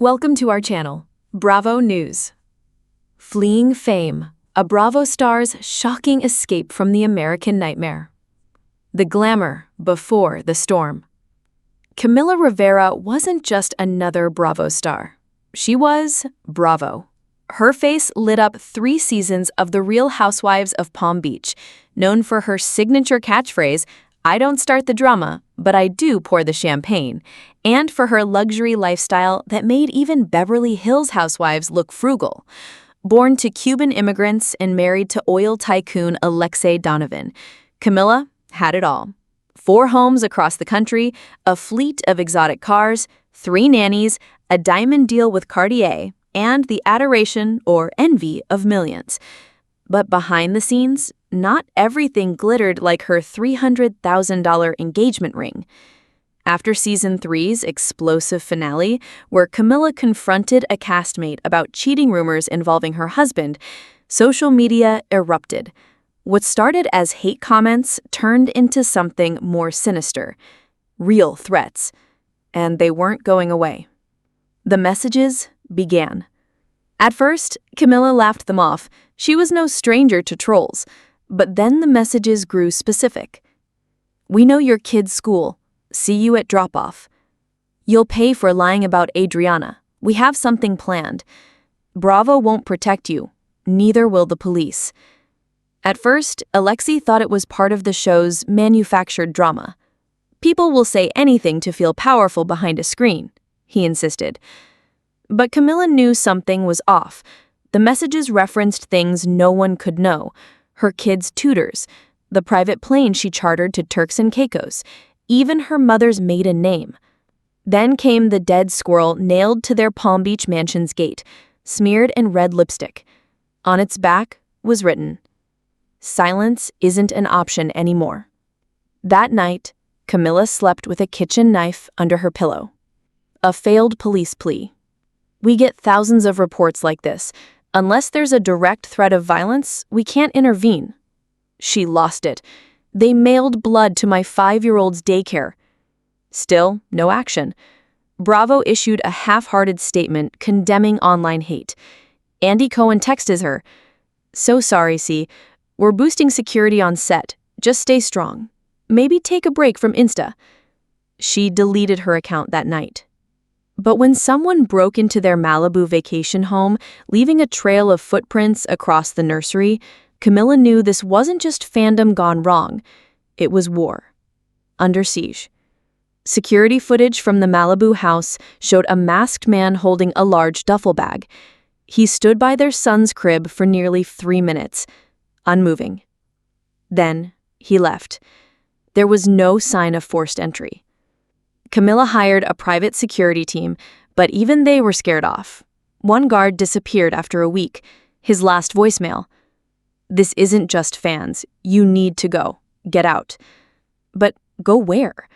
Welcome to our channel, Bravo News. Fleeing fame, a Bravo star's shocking escape from the American nightmare. The glamour before the storm. Camila Rivera wasn't just another Bravo star. She was Bravo. Her face lit up 3 seasons of The Real Housewives of Palm Beach, known for her signature catchphrase, "I don't start the drama, but I do pour the champagne," and for her luxury lifestyle that made even Beverly Hills housewives look frugal. Born to Cuban immigrants and married to oil tycoon Alexei Donovan, Camila had it all. 4 homes across the country, a fleet of exotic cars, 3 nannies, a diamond deal with Cartier, and the adoration or envy of millions. But behind the scenes, not everything glittered like her $300,000 engagement ring. After Season 3's explosive finale, where Camila confronted a castmate about cheating rumors involving her husband, social media erupted. What started as hate comments turned into something more sinister, real threats. And they weren't going away. The messages began. At first, Camila laughed them off. She was no stranger to trolls. But then the messages grew specific. "We know your kid's school. See you at drop-off. You'll pay for lying about Adriana. We have something planned. Bravo won't protect you. Neither will the police." At first, Alexei thought it was part of the show's manufactured drama. "People will say anything to feel powerful behind a screen," he insisted. But Camila knew something was off. The messages referenced things no one could know. Her kids' tutors, the private plane she chartered to Turks and Caicos, even her mother's maiden name. Then came the dead squirrel nailed to their Palm Beach mansion's gate, smeared in red lipstick. On its back was written, "Silence isn't an option anymore." That night, Camila slept with a kitchen knife under her pillow. A failed police plea. We get thousands of reports like this. Unless there's a direct threat of violence, we can't intervene. She lost it. They mailed blood to my 5-year-old's daycare. Still, no action. Bravo issued a half-hearted statement condemning online hate. Andy Cohen texted her, "So sorry, C. We're boosting security on set. Just stay strong. Maybe take a break from Insta." She deleted her account that night. But when someone broke into their Malibu vacation home, leaving a trail of footprints across the nursery, Camila knew this wasn't just fandom gone wrong. It was war. Under siege. Security footage from the Malibu house showed a masked man holding a large duffel bag. He stood by their son's crib for nearly 3 minutes, unmoving. Then he left. There was no sign of forced entry. Camila hired a private security team, but even they were scared off. One guard disappeared after a week. His last voicemail, "This isn't just fans. You need to go. Get out." But go where?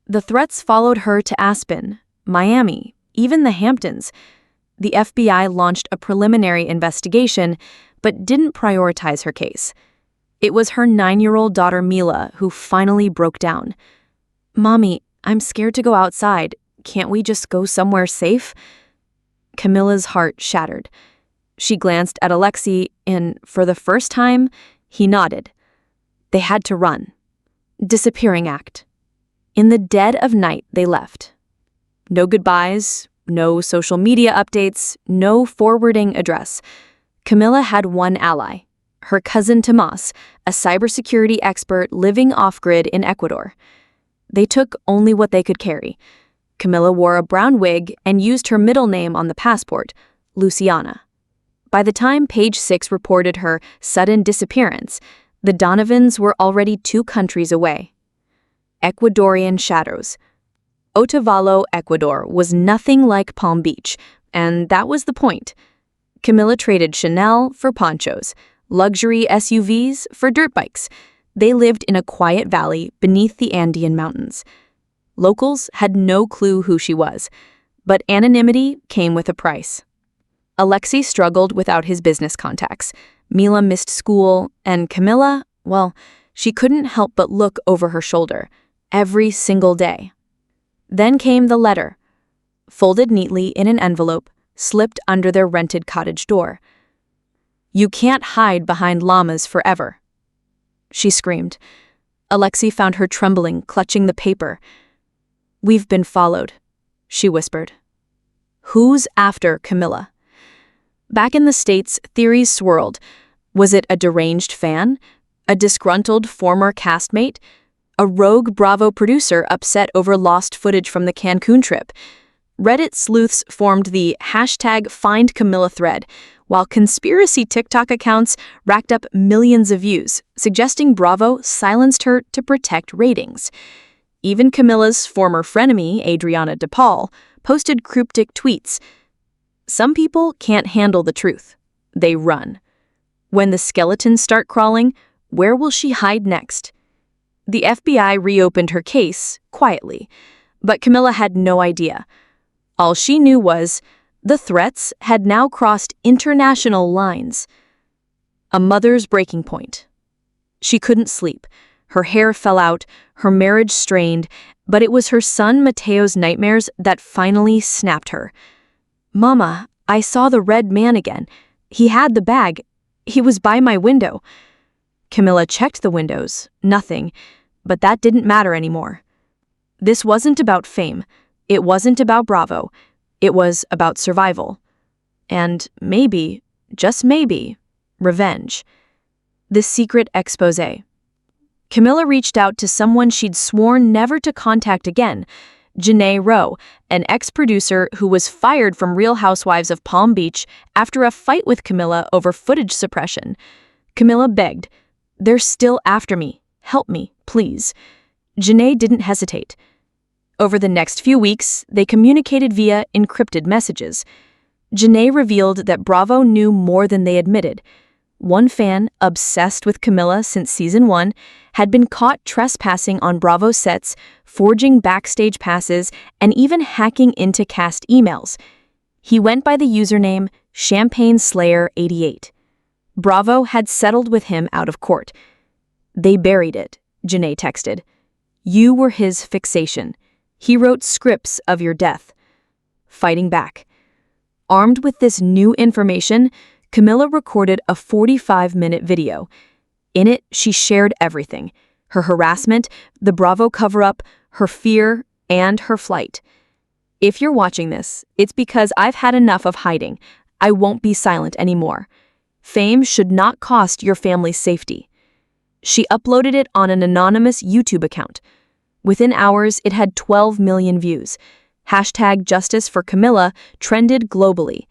The threats followed her to Aspen, Miami, even the Hamptons. The FBI launched a preliminary investigation, but didn't prioritize her case. It was her 9-year-old daughter Mila who finally broke down. "Mommy, I'm scared to go outside. Can't we just go somewhere safe?" Camila's heart shattered. She glanced at Alexei, and for the first time, he nodded. They had to run. Disappearing act. In the dead of night, they left. No goodbyes, no social media updates, no forwarding address. Camila had one ally, her cousin Tomas, a cybersecurity expert living off-grid in Ecuador. They took only what they could carry. Camila wore a brown wig and used her middle name on the passport, Luciana. By the time Page 6 reported her sudden disappearance, the Donovans were already 2 countries away. Ecuadorian shadows. Otavalo, Ecuador was nothing like Palm Beach, and that was the point. Camila traded Chanel for ponchos, luxury SUVs for dirt bikes. They lived in a quiet valley beneath the Andean mountains. Locals had no clue who she was, but anonymity came with a price. Alexei struggled without his business contacts. Mila missed school, and Camila, well, she couldn't help but look over her shoulder every single day. Then came the letter. folded neatly in an envelope, slipped under their rented cottage door. "You can't hide behind llamas forever," she screamed. Alexei found her trembling, clutching the paper. "We've been followed," she whispered. Who's after Camilla? Back in the States, theories swirled. Was it a deranged fan? A disgruntled former castmate? A rogue Bravo producer upset over lost footage from the Cancun trip? Reddit sleuths formed the #FindCamilla thread, while conspiracy TikTok accounts racked up millions of views, suggesting Bravo silenced her to protect ratings. Even Camilla's former frenemy, Adriana DePaul, posted cryptic tweets. Some people can't handle the truth. They run. When the skeletons start crawling, where will she hide next? The FBI reopened her case, quietly, but Camilla had no idea. All she knew was the threats had now crossed international lines. A mother's breaking point. She couldn't sleep. Her hair fell out, her marriage strained, but it was her son Mateo's nightmares that finally snapped her. "Mama, I saw the red man again. He had the bag. He was by my window." Camilla checked the windows. Nothing. But that didn't matter anymore. This wasn't about fame. It wasn't about Bravo. It was about survival. And maybe, just maybe, revenge. The secret exposé. Camilla reached out to someone she'd sworn never to contact again, Janae Rowe, an ex-producer who was fired from Real Housewives of Palm Beach after a fight with Camilla over footage suppression. Camilla begged, "They're still after me. Help me, please." Janae didn't hesitate. Over the next few weeks, they communicated via encrypted messages. Janae revealed that Bravo knew more than they admitted. One fan, obsessed with Camilla since season 1, had been caught trespassing on Bravo sets, forging backstage passes, and even hacking into cast emails. He went by the username ChampagneSlayer88. Bravo had settled with him out of court. "They buried it," Janae texted. "You were his fixation. He wrote scripts of your death." Fighting back. Armed with this new information, Camilla recorded a 45-minute video. In it, she shared everything: her harassment, the Bravo cover-up, her fear, and her flight. "If you're watching this, it's because I've had enough of hiding. I won't be silent anymore. Fame should not cost your family's safety." She uploaded it on an anonymous YouTube account. Within hours, it had 12 million views. #JusticeForCamilla trended globally.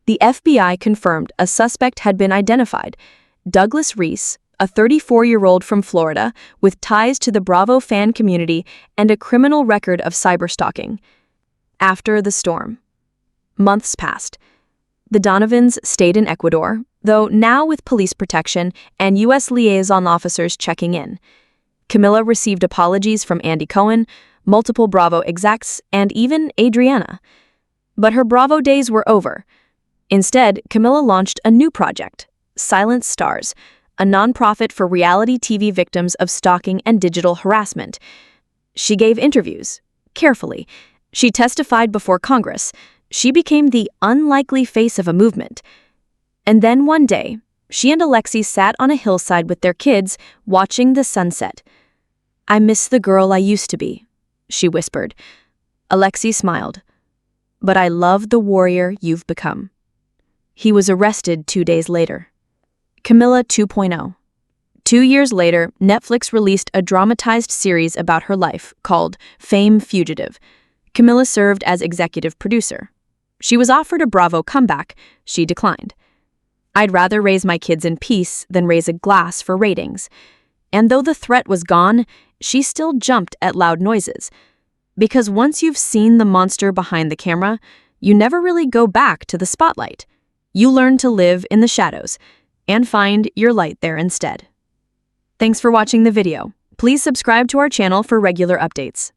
The FBI confirmed a suspect had been identified: Douglas Reese, a 34-year-old from Florida with ties to the Bravo fan community and a criminal record of cyberstalking. After the storm. Months passed. The Donovans stayed in Ecuador, though now with police protection and U.S. liaison officers checking in. Camilla received apologies from Andy Cohen, multiple Bravo execs, and even Adriana. But her Bravo days were over. Instead, Camilla launched a new project, Silent Stars, a nonprofit for reality TV victims of stalking and digital harassment. She gave interviews, carefully. She testified before Congress. She became the unlikely face of a movement. And then one day, she and Alexei sat on a hillside with their kids, watching the sunset. "I miss the girl I used to be," she whispered. Alexei smiled. "But I love the warrior you've become." He was arrested 2 days later. Camilla 2.0. 2 years later, Netflix released a dramatized series about her life called Fame Fugitive. Camilla served as executive producer. She was offered a Bravo comeback. She declined. "I'd rather raise my kids in peace than raise a glass for ratings." And though the threat was gone, she still jumped at loud noises. Because once you've seen the monster behind the camera, you never really go back to the spotlight. You learn to live in the shadows and find your light there instead. Thanks for watching the video. Please subscribe to our channel for regular updates.